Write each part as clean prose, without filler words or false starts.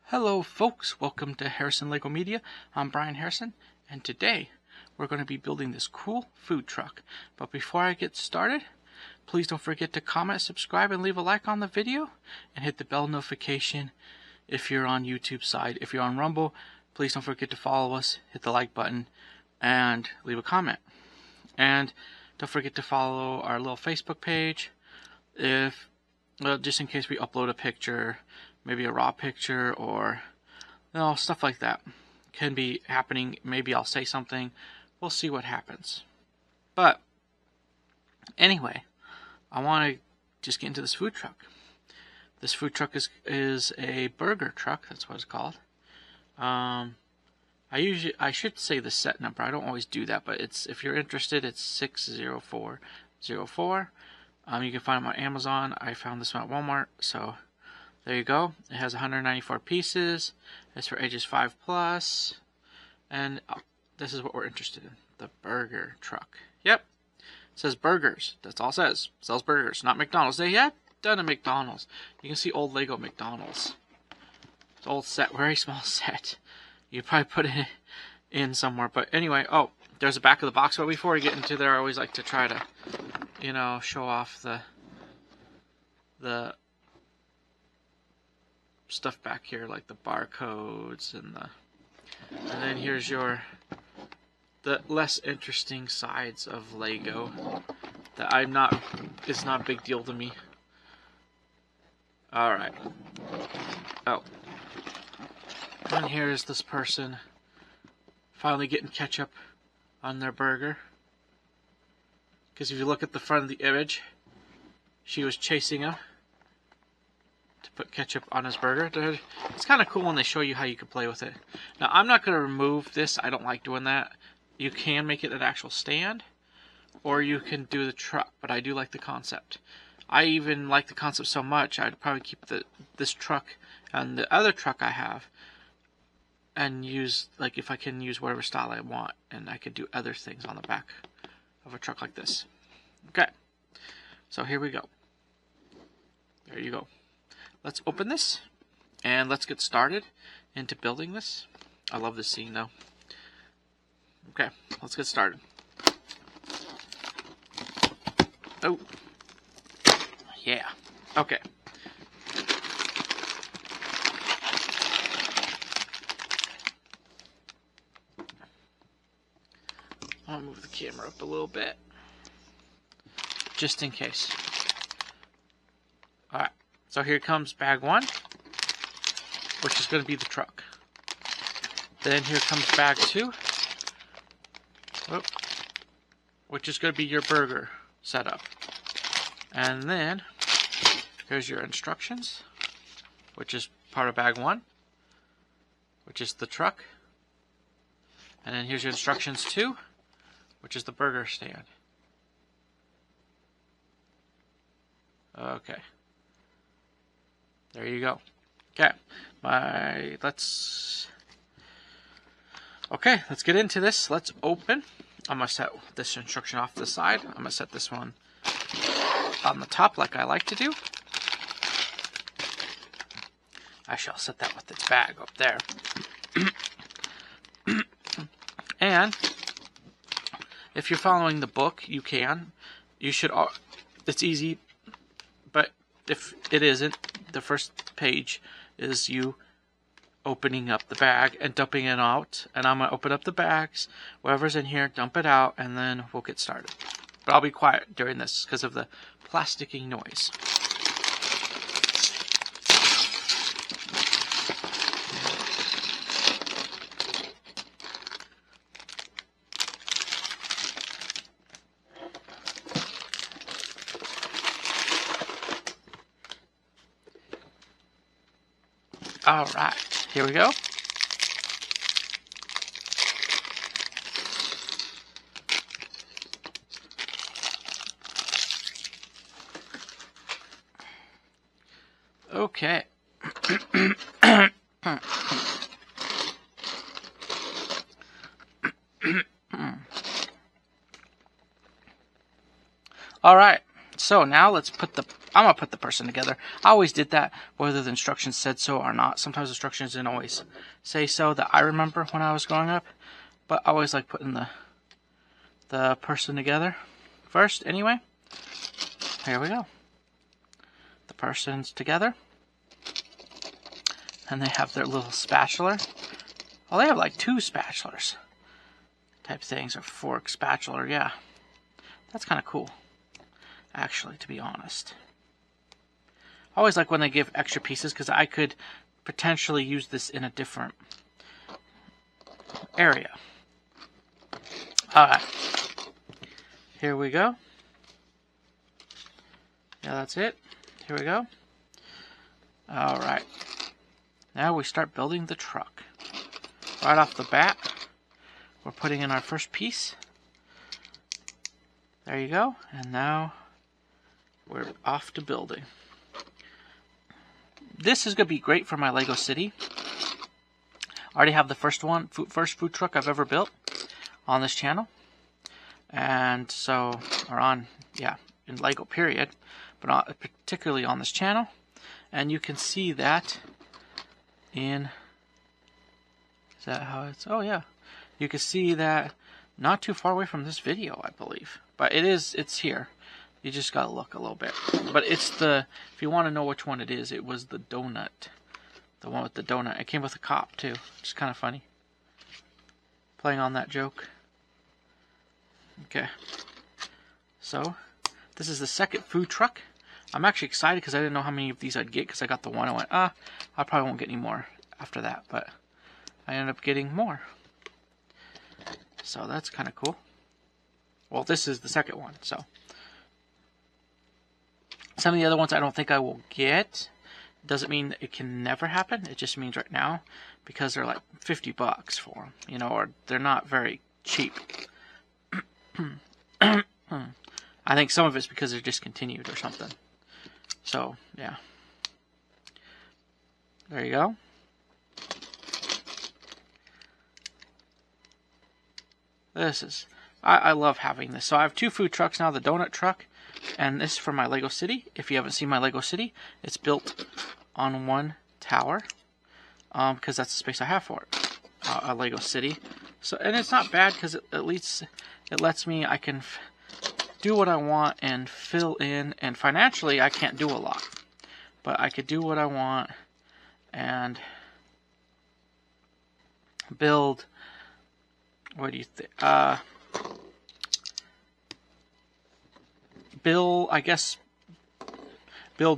Hello folks, welcome to Harrison Lego Media. I'm Brian Harrison, and today we're going to be building this cool food truck. But before I get started, please don't forget to comment, subscribe, and leave a like on the video, and hit the bell notification if you're on YouTube side. If you're on Rumble, please don't forget to follow us, hit the like button, and leave a comment. And don't forget to follow our little Facebook page just in case we upload a picture, maybe a raw picture or stuff like that can be happening. Maybe I'll say something. We'll see what happens. But anyway, I want to just get into this food truck. This food truck is a burger truck. That's what it's called. I should say the set number. I don't always do that, but if you're interested, it's 60404. You can find them on Amazon. I found this one at Walmart, so there you go. It has 194 pieces. It's for ages 5+. And this is what we're interested in. The burger truck. Yep. It says burgers. That's all it says. It sells burgers, not McDonald's. They had done a McDonald's. You can see old Lego McDonald's. It's an old set, very small set. You probably put it in somewhere. But anyway, there's the back of the box. But before we get into there, I always like to try to, show off the stuff back here, like the barcodes and then here's the less interesting sides of Lego that it's not a big deal to me. Alright. And here's this person finally getting ketchup on their burger. Because if you look at the front of the image, she was chasing him to put ketchup on his burger. It's kind of cool when they show you how you can play with it. Now, I'm not going to remove this. I don't like doing that. You can make it an actual stand, or you can do the truck, but I do like the concept. I even like the concept so much, I'd probably keep this truck and the other truck I have and use, if I can use whatever style I want, and I could do other things on the back of a truck like this. Okay, so here we go. There you go. Let's open this and let's get started into building this. I love this scene though. Okay, let's get started. Oh, yeah. Okay. I'll move the camera up a little bit, just in case. Alright, so here comes bag one, which is going to be the truck. Then here comes bag two, which is going to be your burger setup. And then here's your instructions, which is part of bag one, which is the truck. And then here's your instructions two, which is the burger stand. Okay. There you go. Okay. Let's get into this. Let's open. I'm going to set this instruction off to the side. I'm going to set this one on the top like I like to do. Actually, I'll set that with its bag up there. And if you're following the book, you can. You should. It's easy, but if it isn't, the first page is you opening up the bag and dumping it out. And I'm going to open up the bags, whatever's in here, dump it out, and then we'll get started. But I'll be quiet during this because of the plasticking noise. Alright, here we go. Okay. Alright, So now let's I'm going to put the person together. I always did that, whether the instructions said so or not. Sometimes instructions didn't always say so that I remember when I was growing up. But I always like putting the person together first anyway. Here we go. The person's together. And they have their little spatula. Oh, they have like 2 spatulas type things, or fork, spatula, yeah. That's kind of cool, actually, to be honest. I always like when they give extra pieces, because I could potentially use this in a different area. Alright. Here we go. Yeah, that's it. Here we go. Alright. Now we start building the truck. Right off the bat, we're putting in our first piece. There you go. And now we're off to building. This is going to be great for my Lego City. I already have the first food truck I've ever built on this channel. And so, in Lego period, but not particularly on this channel. And you can see that in, is that how it's, oh yeah. You can see that not too far away from this video, I believe. But it's here. You just gotta look a little bit. But it's if you want to know which one it is, it was the donut. The one with the donut. It came with a cop too, which is kind of funny. Playing on that joke. Okay. So, this is the second food truck. I'm actually excited because I didn't know how many of these I'd get, because I got the one. I went, I probably won't get any more after that. But I ended up getting more. So that's kind of cool. Well, this is the second one, so. Some of the other ones I don't think I will get. Doesn't mean it can never happen. It just means right now, because they're like $50 for them, you know, or they're not very cheap. I think some of it's because they're discontinued or something. So, yeah. There you go. I love having this. So I have 2 food trucks now, the donut truck, and this is for my Lego City. If you haven't seen my Lego City, it's built on one tower, because that's the space I have for it, a Lego City. So, and it's not bad, because at least it lets me, I can do what I want and fill in, and financially I can't do a lot, but I could do what I want and build. What do you think? Build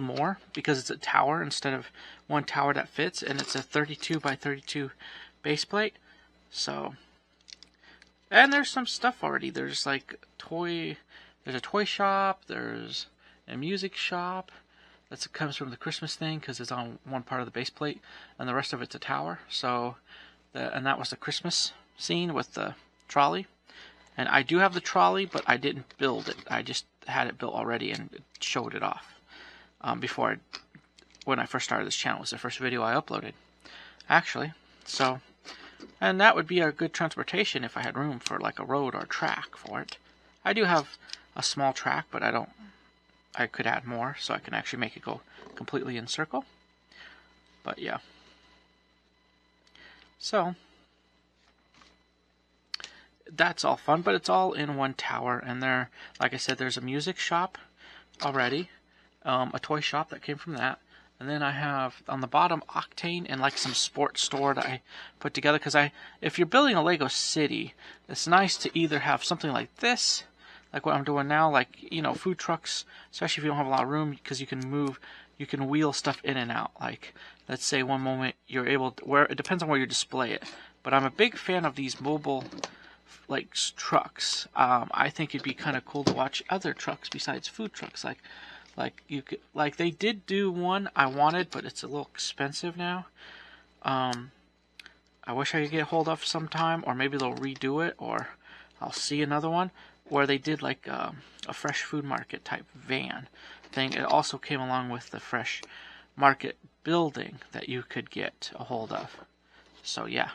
more, because it's a tower instead of one tower that fits, and it's a 32 by 32 base plate. So, and there's some stuff already. There's like there's a toy shop, there's a music shop. That comes from the Christmas thing, because it's on one part of the base plate, and the rest of it's a tower. So, and that was the Christmas scene with the trolley. And I do have the trolley, but I didn't build it. I just had it built already and showed it off when I first started this channel. It was the first video I uploaded, actually. So, and that would be a good transportation if I had room for like a road or a track for it. I do have a small track, but I could add more, so I can actually make it go completely in circle. But yeah. So, that's all fun, but it's all in one tower. And there, like I said, there's a music shop already, a toy shop that came from that. And then I have on the bottom Octane and like some sports store that I put together. Because if you're building a Lego City, it's nice to either have something like this, like what I'm doing now, like, you know, food trucks, especially if you don't have a lot of room, because you can wheel stuff in and out. Like, let's say one moment you're able to, it depends on where you display it. But I'm a big fan of these mobile, like, trucks. I think it'd be kind of cool to watch other trucks besides food trucks. Like they did do one I wanted, but it's a little expensive now. I wish I could get a hold of sometime, or maybe they'll redo it, or I'll see another one where they did like a fresh food market type van thing. It also came along with the fresh market building that you could get a hold of. So yeah.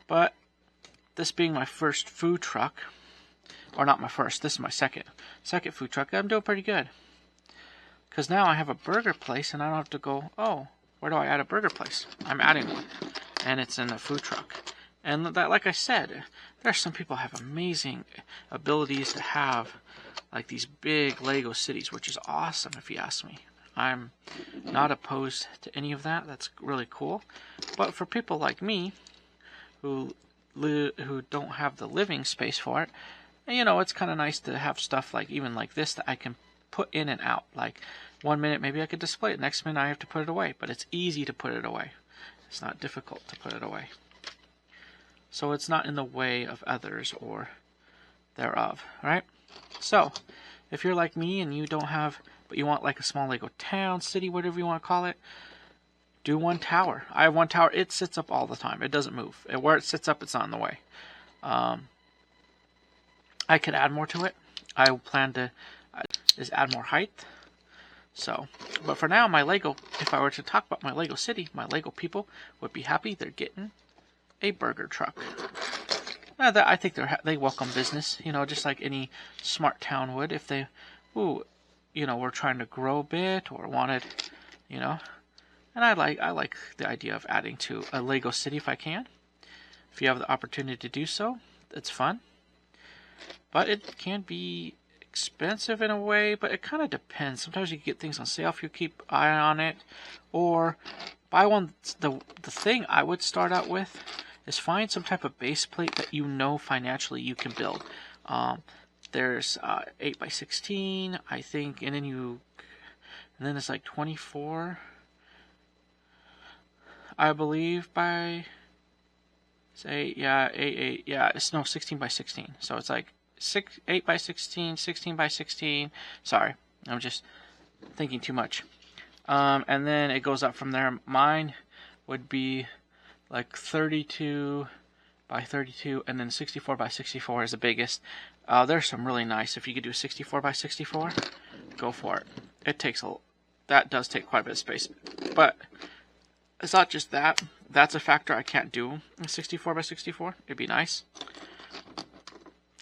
But this being my first food truck, Or not my first, this is my second food truck. I'm doing pretty good. Because now I have a burger place and I don't have to go, oh, where do I add a burger place? I'm adding one. And it's in a food truck. And that, like I said, there are some people who have amazing abilities to have like these big Lego cities, which is awesome if you ask me. I'm not opposed to any of that. That's really cool. But for people like me who don't have the living space for it, you know, it's kind of nice to have stuff like even like this that I can put in and out. Like 1 minute maybe I could display it, next minute I have to put it away, but it's easy to put it away. It's not difficult to put it away. So it's not in the way of others or thereof, right? So if you're like me and you don't have, but you want like a small Lego town, city, whatever you want to call it, do one tower. I have one tower. It sits up all the time. It doesn't move. Where it sits up, it's not in the way. I could add more to it. I plan to is add more height. So, but for now, my Lego, if I were to talk about my Lego city, my Lego people would be happy. They're getting a burger truck. I think they welcome business, you know, just like any smart town would if they, you know, were trying to grow a bit or wanted, you know. And I like the idea of adding to a Lego city if I can. If you have the opportunity to do so, it's fun. But it can be expensive in a way, but it kind of depends. Sometimes you get things on sale if you keep an eye on it, or buy one. The thing I would start out with is find some type of base plate that you know financially you can build. There's 8x16, I think, and then it's like 24, I believe, by say, yeah, 8, yeah, it's no 16x16. So it's like 8x16, 16x16. Sorry, I'm just thinking too much. And then it goes up from there. Mine would be like 32 by 32, and then 64 by 64 is the biggest. There's some really nice. If you could do 64 by 64, go for it. That does take quite a bit of space, but it's not just that. That's a factor I can't do 64 by 64. It'd be nice.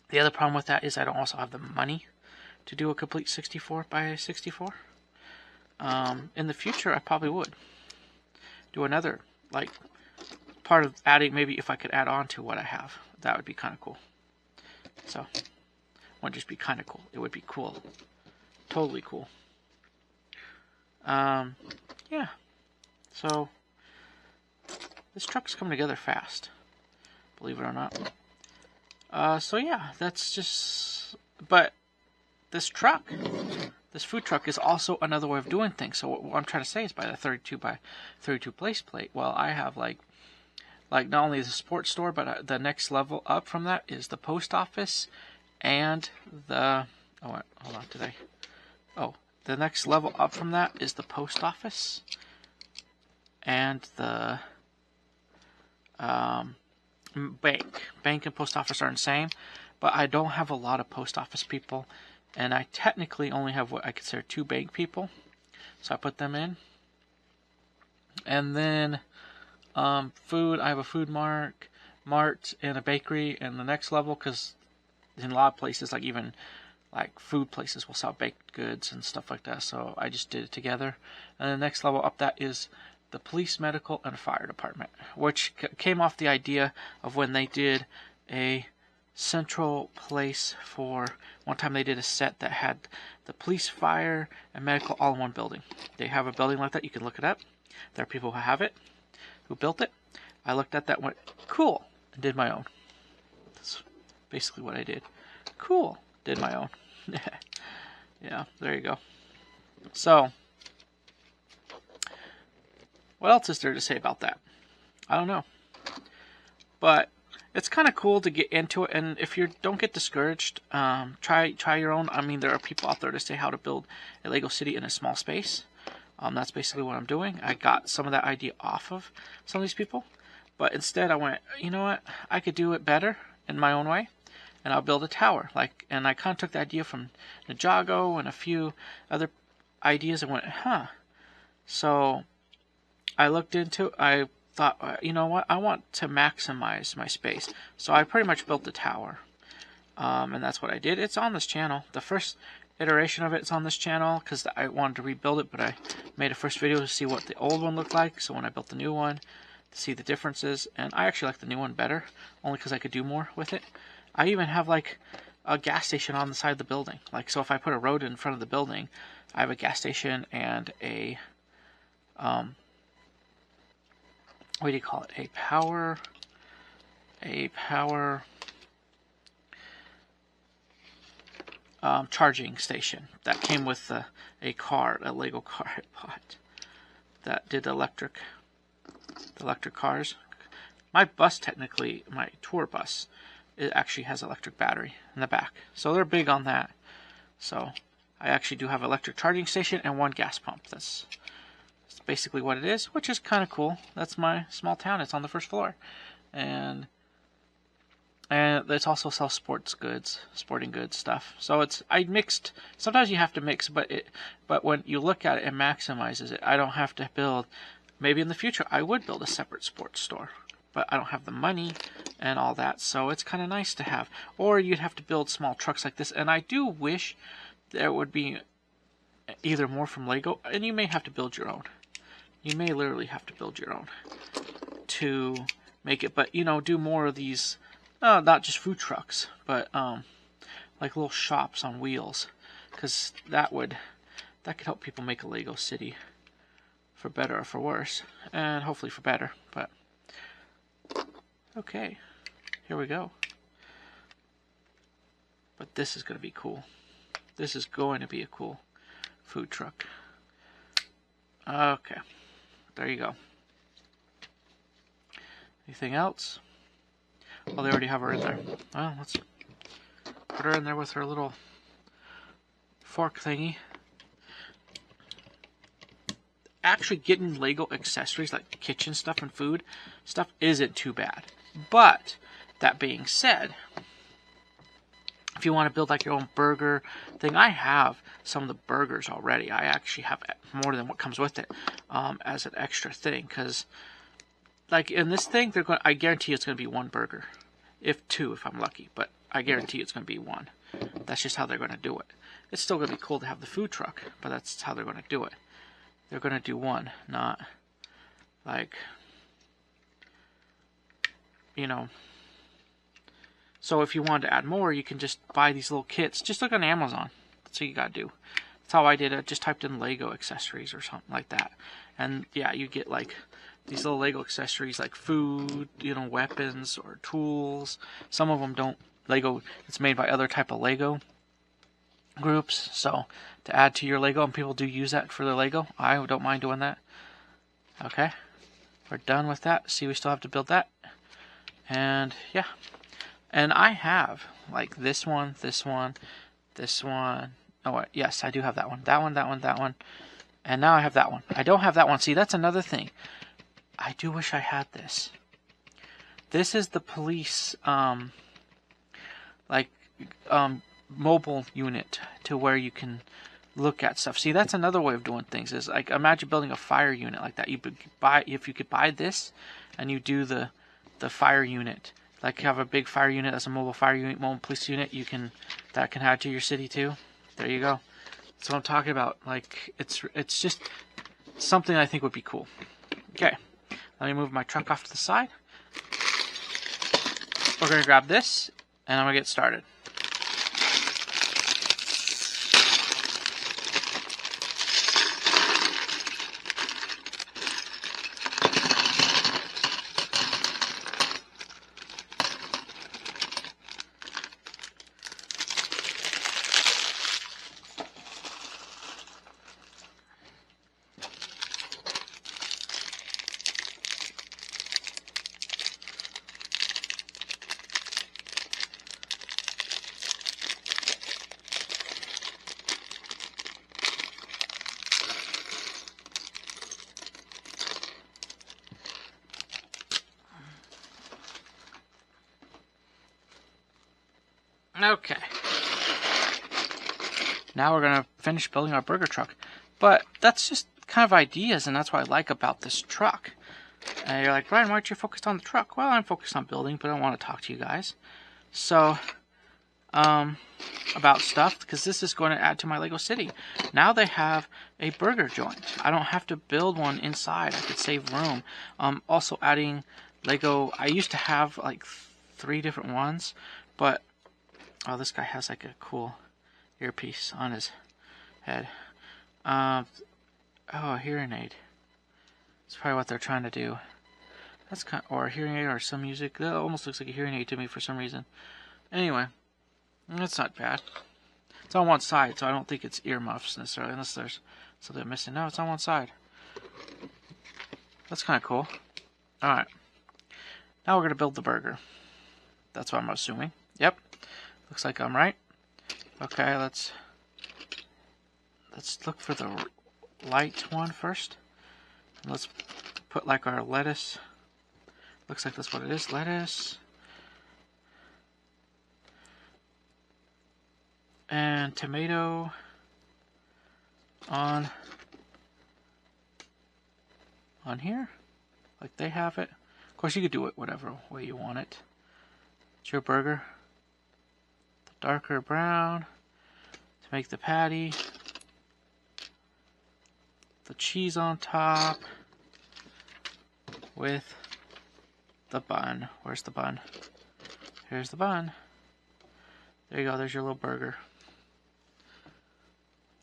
The other problem with that is I don't also have the money to do a complete 64 by 64. In the future, I probably would do another, like, part of adding, maybe if I could add on to what I have. That would be kind of cool. So, it wouldn't just be kind of cool. It would be cool. Totally cool. Yeah. So, this truck's coming together fast. Believe it or not. So yeah, that's just, but this food truck is also another way of doing things. So what I'm trying to say is by the 32 by 32 place plate, well, I have like not only the sports store, but the next level up from that is the post office and the, the next level up from that is the post office and the, bank and post office are the same, but I don't have a lot of post office people, and I technically only have what I consider 2 bank people, so I put them in. And then food, I have a food mart and a bakery in the next level, because in a lot of places, like even like food places will sell baked goods and stuff like that, so I just did it together. And the next level up that is the police, medical, and fire department, which came off the idea of when they did a central place for, one time they did a set that had the police, fire, and medical all in one building. They have a building like that. You can look it up. There are people who have it, who built it. I looked at that and went, cool, and did my own. That's basically what I did. Cool, did my own. Yeah, there you go. So, what else is there to say about that? I don't know. But it's kind of cool to get into it, and if you don't get discouraged, try your own. I mean, there are people out there to say how to build a Lego city in a small space. That's basically what I'm doing. I got some of that idea off of some of these people, but instead I went, you know what? I could do it better in my own way, and I'll build a tower. And I kind of took the idea from Ninjago and a few other ideas and went, So I looked into, I thought, you know what, I want to maximize my space. So I pretty much built the tower. And that's what I did. It's on this channel. The first iteration of it's on this channel because I wanted to rebuild it, but I made a first video to see what the old one looked like. So when I built the new one, to see the differences, and I actually like the new one better, only because I could do more with it. I even have like a gas station on the side of the building. Like, so if I put a road in front of the building, I have a gas station and a what do you call it? A power charging station that came with a Lego car I bought that did electric cars. My bus, technically, my tour bus, it actually has electric battery in the back, so they're big on that. So I actually do have an electric charging station and one gas pump. That's basically what it is, which is kind of cool. That's my small town. It's on the first floor, and it's also sells sporting goods stuff. So I mixed. Sometimes you have to mix, but when you look at it, it maximizes it. I don't have to build. Maybe in the future I would build a separate sports store, but I don't have the money and all that. So it's kind of nice to have. Or you'd have to build small trucks like this. And I do wish there would be either more from Lego, and you may have to build your own. You may literally have to build your own to make it, but do more of these, not just food trucks, but like little shops on wheels, because that could help people make a Lego city, for better or for worse, and hopefully for better. But okay, here we go. But this is going to be cool. This is going to be a cool food truck. Okay. There you go. Anything else? Well, they already have her in there. Well, let's put her in there with her little fork thingy. Actually, getting Lego accessories like kitchen stuff and food stuff isn't too bad. But, that being said, if you want to build like your own burger thing, I have some of the burgers already. I actually have more than what comes with it as an extra thing, because like in this thing, I guarantee it's going to be one burger, if two, if I'm lucky. But I guarantee it's going to be one. That's just how they're going to do it. It's still going to be cool to have the food truck, but that's how they're going to do it. They're going to do one, not like So if you wanted to add more, you can just buy these little kits. Just look on Amazon. That's what you gotta do. That's how I did it. Just typed in Lego accessories or something like that. And yeah, you get like these little Lego accessories like food, weapons or tools. Some of them don't. Lego, it's made by other type of Lego groups. So to add to your Lego, and people do use that for their Lego. I don't mind doing that. Okay. We're done with that. See, we still have to build that. And yeah. And I have, like, this one. Oh, wait, yes, I do have that one. That one. And now I have that one. I don't have that one. See, that's another thing. I do wish I had this. This is the police, mobile unit to where you can look at stuff. See, that's another way of doing things. Is like, imagine building a fire unit like that. If you could buy this, and you do the fire unit. Like, you have a big fire unit, that's a mobile fire unit, mobile police unit, that can add to your city too. There you go. That's what I'm talking about. Like, it's just something I think would be cool. Okay, let me move my truck off to the side. We're going to grab this, and I'm going to get started. Okay. Now we're going to finish building our burger truck. But that's just kind of ideas, and that's what I like about this truck. And you're like, Brian, why aren't you focused on the truck? Well, I'm focused on building, but I want to talk to you guys. So, about stuff, because this is going to add to my Lego City. Now they have a burger joint. I don't have to build one inside. I could save room. Also adding Lego. I used to have like 3 different ones, but oh, this guy has like a cool earpiece on his head. Oh, a hearing aid. That's probably what they're trying to do. That's kind of, or a hearing aid or some music. That almost looks like a hearing aid to me for some reason. Anyway, that's not bad. It's on one side, so I don't think it's earmuffs necessarily, unless there's something missing. No, it's on one side. That's kind of cool. Alright. Now we're going to build the burger. That's what I'm assuming. Yep. Looks like I'm right. Okay, let's look for the light one first. And let's put like our lettuce. Looks like that's what it is. Lettuce. And tomato on here, like they have it. Of course, you could do it whatever way you want it. It's your burger. The darker brown to make the patty. The cheese on top with the bun. Where's the bun? Here's the bun. There you go. There's your little burger.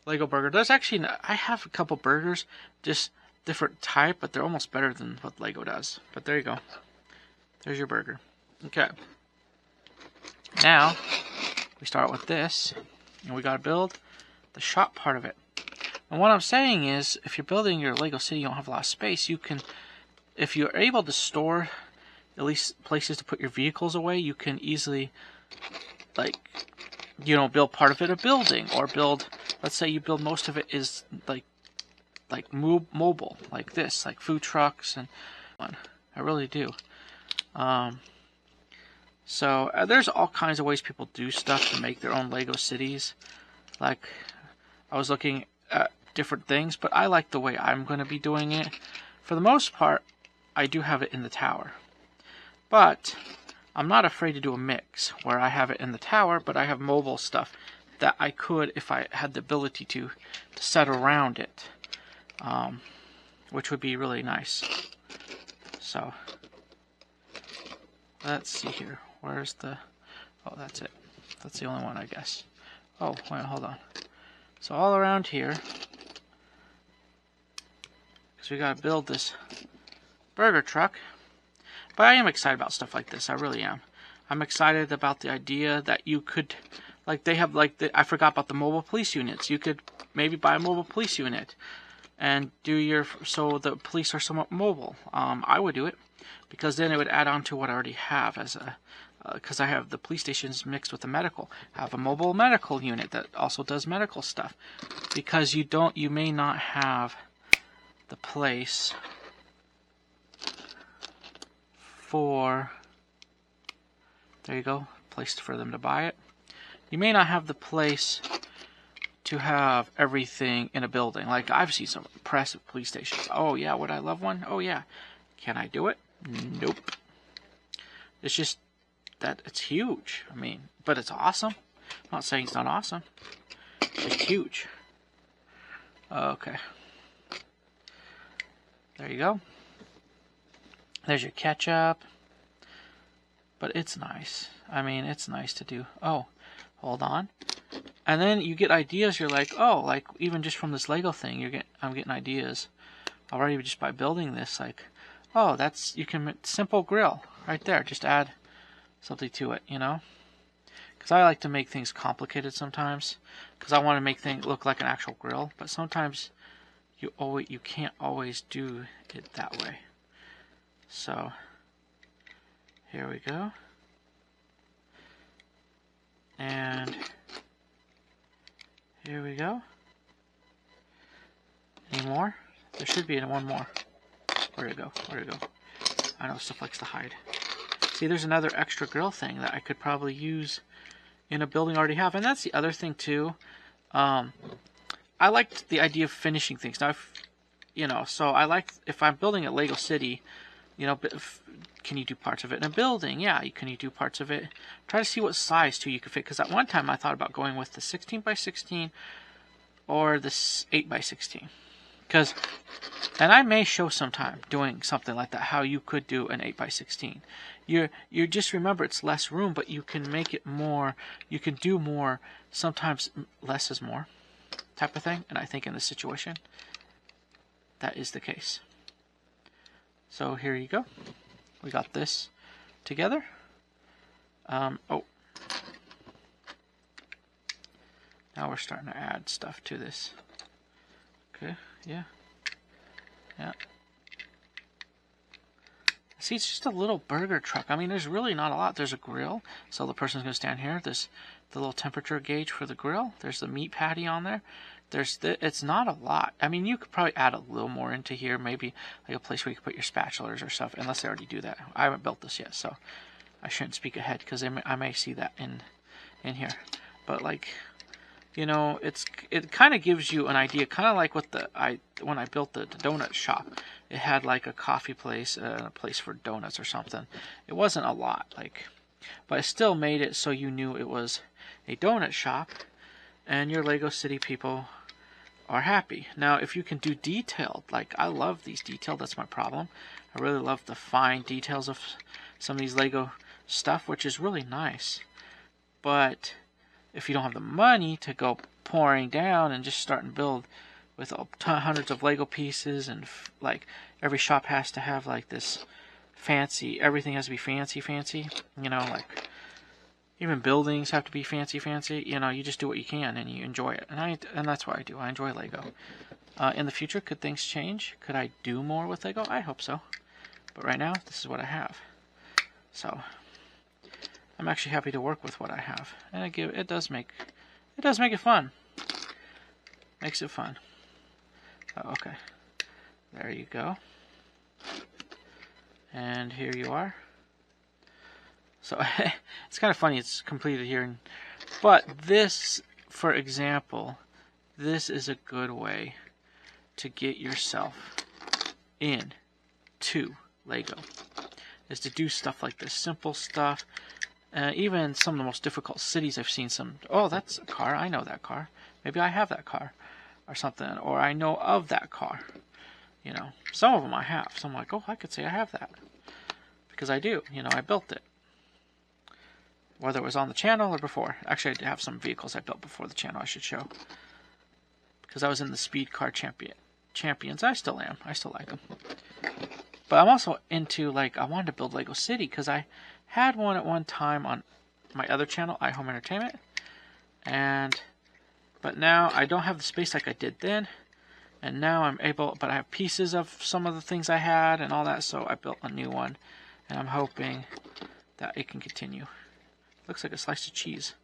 Lego burger. There's actually, I have a couple burgers, just different type, but they're almost better than what Lego does. But there you go. There's your burger. Okay. Now, we start with this, and we gotta build the shop part of it. And what I'm saying is, if you're building your Lego City, you don't have a lot of space, you can, if you're able to store at least places to put your vehicles away, you can easily, like, you know, build part of it a building, or build, let's say you build most of it is like mobile, like this, like food trucks, and I really do. So there's all kinds of ways people do stuff to make their own Lego cities. Like, I was looking at different things, but I like the way I'm going to be doing it. For the most part, I do have it in the tower, but I'm not afraid to do a mix where I have it in the tower, but I have mobile stuff that I could, if I had the ability to set around it, which would be really nice. So, let's see here. Where's the... Oh, that's it. That's the only one, I guess. Oh, wait, hold on. So all around here, because we got to build this burger truck. But I am excited about stuff like this. I really am. I'm excited about the idea that you could, like, they have, like, I forgot about the mobile police units. You could maybe buy a mobile police unit and do your, so the police are somewhat mobile. I would do it, because then it would add on to what I already have as a, because I have the police stations mixed with the medical. I have a mobile medical unit that also does medical stuff, because you may not have the place for, there you go, place for them to buy it. You may not have the place to have everything in a building. Like, I've seen some impressive police stations. Oh yeah, would I love one? Oh yeah. Can I do it? Nope. It's just that it's huge. I mean, but it's awesome. I'm not saying it's not awesome. It's huge. Okay. There you go. There's your ketchup. But it's nice. I mean, it's nice to do. Oh, hold on. And then you get ideas. You're like, oh, like even just from this Lego thing, I'm getting ideas already just by building this. Like, oh, that's, you can, simple grill right there. Just add something to it, you know? Because I like to make things complicated sometimes, because I want to make things look like an actual grill. But sometimes you can't always do it that way. So here we go. And here we go. Any more? There should be one more. Where'd it go? Where'd it go? I know stuff likes to hide. See, there's another extra grill thing that I could probably use in a building I already have. And that's the other thing too. I like the idea of finishing things. Now, you know, so I like, if I'm building a Lego City, you know, can you do parts of it in a building? Yeah, can you do parts of it? Try to see what size too you can fit. Because at one time I thought about going with the 16 by 16 or this 8 by 16. Because, and I may show sometime doing something like that, how you could do an 8 by 16. You just remember it's less room, but you can make it more. You can do more. Sometimes less is more, type of thing. And I think in this situation, that is the case. So here you go. We got this together. Oh. Now we're starting to add stuff to this. Okay, yeah. Yeah. See, it's just a little burger truck. I mean, there's really not a lot. There's a grill, so the person's going to stand here. There's the little temperature gauge for the grill. There's the meat patty on there. It's not a lot. I mean, you could probably add a little more into here. Maybe like a place where you could put your spatulas or stuff, unless they already do that. I haven't built this yet, so I shouldn't speak ahead because I may see that in here. But like, you know, it kind of gives you an idea, kind of like what when I built the donut shop. It had like a coffee place, a place for donuts or something. It wasn't a lot, like, but it still made it so you knew it was a donut shop, and your Lego City people are happy. Now, if you can do detailed, like I love these detailed, that's my problem. I really love the fine details of some of these Lego stuff, which is really nice. But if you don't have the money to go pouring down and just start and build with hundreds of Lego pieces, and like every shop has to have like this fancy, everything has to be fancy, you know, like even buildings have to be fancy, you know, you just do what you can and you enjoy it. And that's what I do. I enjoy Lego. In the future, could things change? Could I do more with Lego? I hope so. But right now, this is what I have. So I'm actually happy to work with what I have. And it does make it fun. Makes it fun. Oh, okay. There you go. And here you are. So it's kind of funny it's completed here. But this, for example, this is a good way to get yourself into Lego. Is to do stuff like this. Simple stuff. Even some of the most difficult cities I've seen oh, that's a car. I know that car. Maybe I have that car. Or something. Or I know of that car. You know. Some of them I have. So I'm like, oh, I could say I have that. Because I do. You know, I built it. Whether it was on the channel or before. Actually, I did have some vehicles I built before the channel I should show. Because I was in the Speed Car Champions. I still am. I still like them. But I'm also into, like, I wanted to build Lego City. Because I had one at one time on my other channel, iHome Entertainment. But now I don't have the space like I did then. And now I'm able, but I have pieces of some of the things I had and all that. So I built a new one. And I'm hoping that it can continue. Looks like a slice of cheese.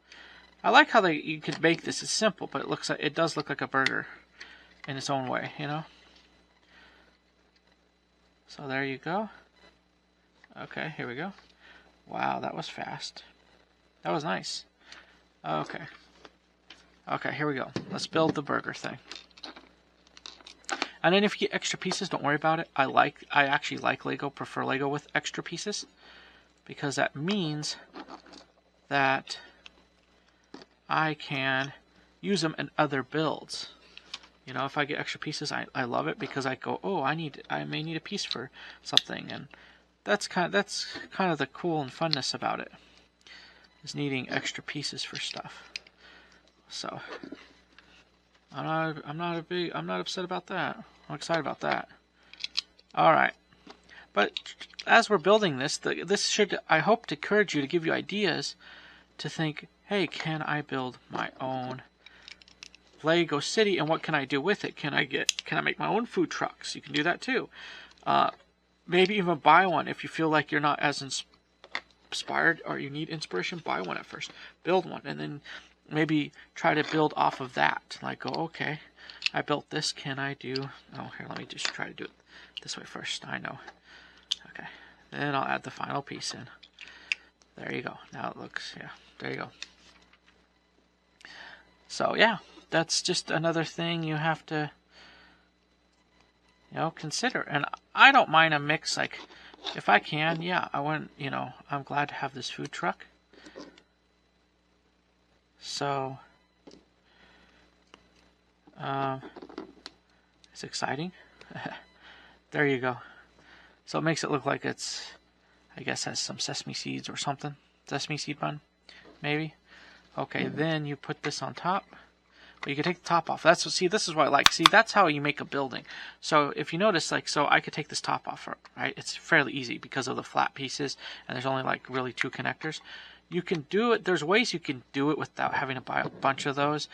I like how you could make this. It's simple, but it does look like a burger in its own way, you know? So there you go. Okay, here we go. Wow, that was fast. That was nice. Okay. Okay, here we go. Let's build the burger thing. And then if you get extra pieces, don't worry about it. I actually like Lego, prefer Lego with extra pieces. Because that means that I can use them in other builds. You know, if I get extra pieces, I love it because I go, oh, I may need a piece for something, and that's kind of the cool and funness about it, is needing extra pieces for stuff. So I'm not upset about that. I'm excited about that. All right, but as we're building this, this should, I hope, to encourage you, to give you ideas, to think, hey, can I build my own Lego City, and what can I do with it? Can I make my own food trucks? You can do that too. Maybe even buy one if you feel like you're not as inspired or you need inspiration. Buy one at first, build one, and then maybe try to build off of that. Like, go, okay, I built this. Can I do? Oh, here, let me just try to do it this way first. I know. Okay, then I'll add the final piece in. There you go. Now it looks, yeah, there you go. So yeah, that's just another thing you have to, you know, consider. And I don't mind a mix, like if I can, yeah, I want, I'm glad to have this food truck. So, it's exciting. There you go. So it makes it look like it's, I guess, has some sesame seeds or something. Sesame seed bun, maybe. Okay, then you put this on top. But you can take the top off. See, this is what I like. See, that's how you make a building. So if you notice, like, so I could take this top off, right? It's fairly easy because of the flat pieces, and there's only like really 2 connectors. You can do it. There's ways you can do it without having to buy a bunch of those.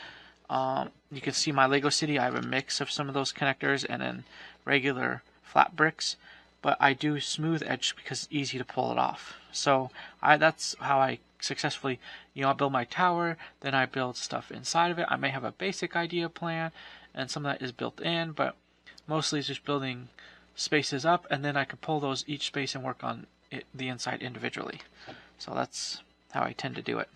You can see my Lego City. I have a mix of some of those connectors and then regular flat bricks. But I do smooth edge because it's easy to pull it off. So that's how I successfully, I build my tower, then I build stuff inside of it. I may have a basic idea plan, and some of that is built in, but mostly it's just building spaces up, and then I can pull those each space and work on the inside individually. So that's how I tend to do it.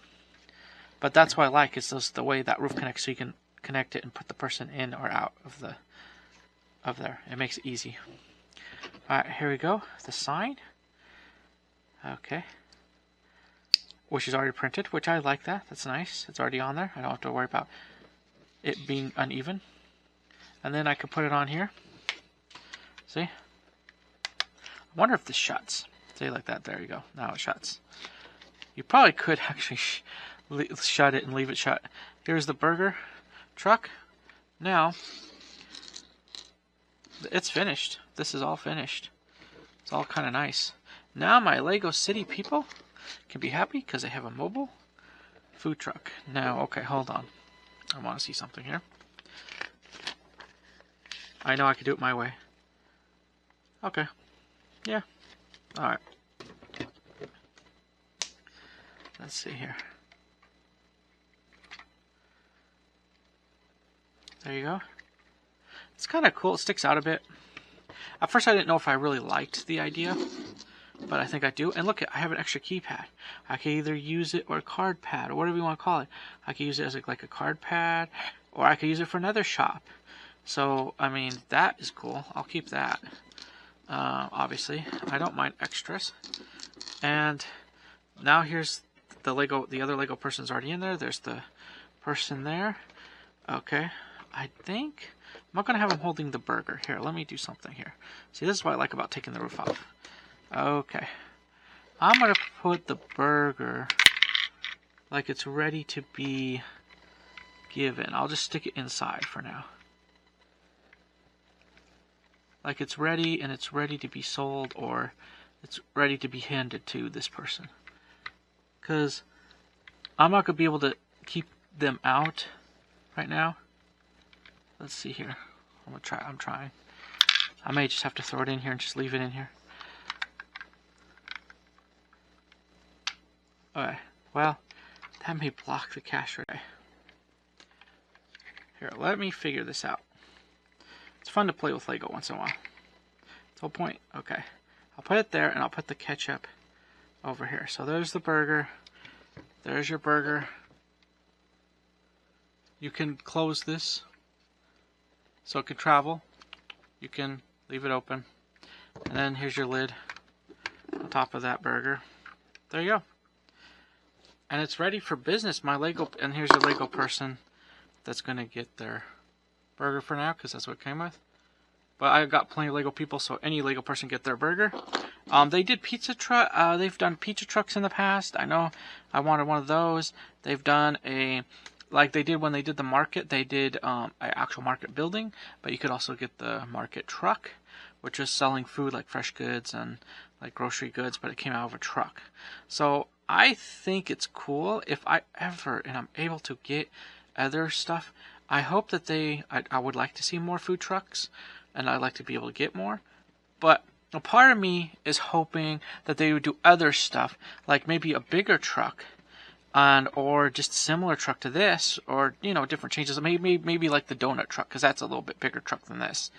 But that's what I like, is the way that roof connects, so you can connect it and put the person in or out of there. It makes it easy. Alright, here we go. The sign. Okay. Which is already printed, which I like that. That's nice. It's already on there. I don't have to worry about it being uneven. And then I can put it on here. See? I wonder if this shuts. See, like that. There you go. Now it shuts. You probably could actually shut it and leave it shut. Here's the burger truck. Now, it's finished. This is all finished. It's all kind of nice. Now my Lego City people can be happy because they have a mobile food truck. Now, okay, hold on. I want to see something here. I know I can do it my way. Okay. Yeah. Alright. Let's see here. There you go. It's kind of cool. It sticks out a bit. At first I didn't know if I really liked the idea, but I think I do. And look, I have an extra keypad. I can either use it or a card pad, or whatever you want to call it. I can use it as like a card pad, or I could use it for another shop. So, I mean, that is cool. I'll keep that. Obviously, I don't mind extras. And now here's the other Lego person's already in there. There's the person there. Okay, I think I'm not going to have him holding the burger. Here, let me do something here. See, this is what I like about taking the roof off. Okay. I'm going to put the burger like it's ready to be given. I'll just stick it inside for now. Like it's ready, and it's ready to be sold, or it's ready to be handed to this person. Because I'm not going to be able to keep them out right now. Let's see here. I'm trying. I may just have to throw it in here and just leave it in here. Okay. Well, that may block the cash right. Here, let me figure this out. It's fun to play with Lego once in a while. That's the whole point. Okay. I'll put it there, and I'll put the ketchup over here. So there's the burger. There's your burger. You can close this so it can travel. You can leave it open. And then here's your lid on top of that burger. There you go. And it's ready for business. And here's your Lego person that's going to get their burger for now, because that's what it came with. But I got plenty of Lego people, so any Lego person get their burger. They did pizza truck. They've done pizza trucks in the past. I know I wanted one of those. They've done like they did when they did the market. They did an actual market building, but you could also get the market truck, which is selling food like fresh goods and like grocery goods, but it came out of a truck. So I think it's cool if I I'm able to get other stuff. I hope that I would like to see more food trucks, and I'd like to be able to get more. But a part of me is hoping that they would do other stuff, like maybe a bigger truck, or just a similar truck to this, or different changes. Maybe like the donut truck, because that's a little bit bigger truck than this.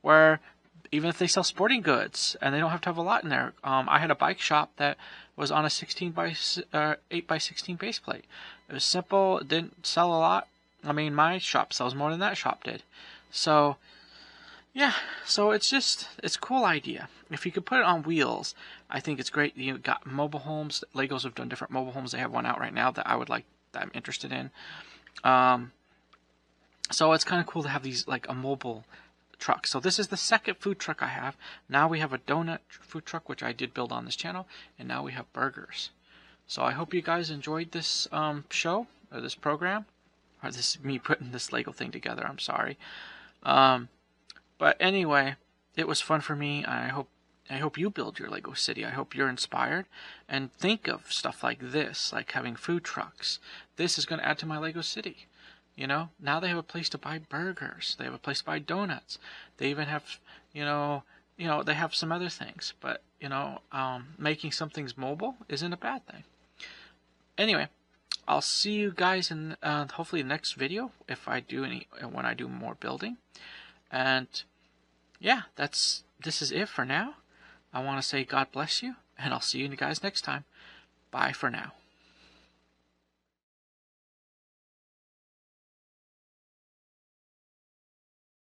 Where even if they sell sporting goods and they don't have to have a lot in there. I had a bike shop that was on a 8x16 base plate. It was simple. It didn't sell a lot. I mean, my shop sells more than that shop did. So, Yeah, so it's a cool idea. If you could put it on wheels, I think it's great. You got mobile homes. Legos have done different mobile homes. They have one out right now that I'm interested in. So it's kind of cool to have these, like a mobile truck. So this is the second food truck I have. Now we have a donut food truck, which I did build on this channel, and now we have burgers. So I hope you guys enjoyed this show, or this program, or this me putting this Lego thing together. I'm sorry. But anyway, it was fun for me. I hope you build your Lego city. I hope you're inspired and think of stuff like this, like having food trucks. This is going to add to my Lego city. You know, now they have a place to buy burgers. They have a place to buy donuts. They even have, they have some other things. But, making some things mobile isn't a bad thing. Anyway, I'll see you guys in hopefully the next video when I do more building. And yeah, this is it for now. I want to say God bless you, and I'll see you guys next time. Bye for now.